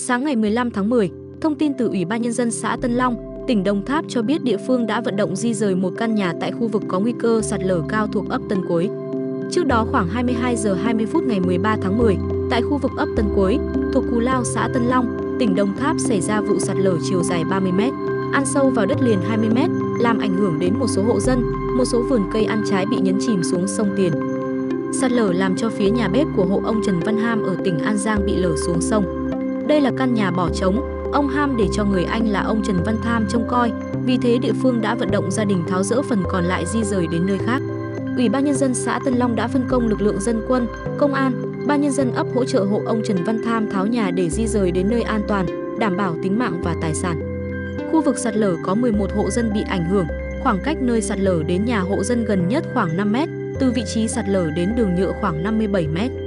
Sáng ngày 15 tháng 10, thông tin từ Ủy ban Nhân dân xã Tân Long, tỉnh Đồng Tháp cho biết địa phương đã vận động di rời một căn nhà tại khu vực có nguy cơ sạt lở cao thuộc ấp Tân Quế. Trước đó khoảng 22 giờ 20 phút ngày 13 tháng 10, tại khu vực ấp Tân Quế, thuộc Cù Lao xã Tân Long, tỉnh Đồng Tháp xảy ra vụ sạt lở chiều dài 30 m, ăn sâu vào đất liền 20 m, làm ảnh hưởng đến một số hộ dân, một số vườn cây ăn trái bị nhấn chìm xuống sông Tiền. Sạt lở làm cho phía nhà bếp của hộ ông Trần Văn Ham ở tỉnh An Giang bị lở xuống sông. Đây là căn nhà bỏ trống, ông Ham để cho người anh là ông Trần Văn Tham trông coi, vì thế địa phương đã vận động gia đình tháo dỡ phần còn lại di rời đến nơi khác. Ủy ban Nhân dân xã Tân Long đã phân công lực lượng dân quân, công an, ban nhân dân ấp hỗ trợ hộ ông Trần Văn Tham tháo nhà để di rời đến nơi an toàn, đảm bảo tính mạng và tài sản. Khu vực sạt lở có 11 hộ dân bị ảnh hưởng, khoảng cách nơi sạt lở đến nhà hộ dân gần nhất khoảng 5 m, từ vị trí sạt lở đến đường nhựa khoảng 57 m.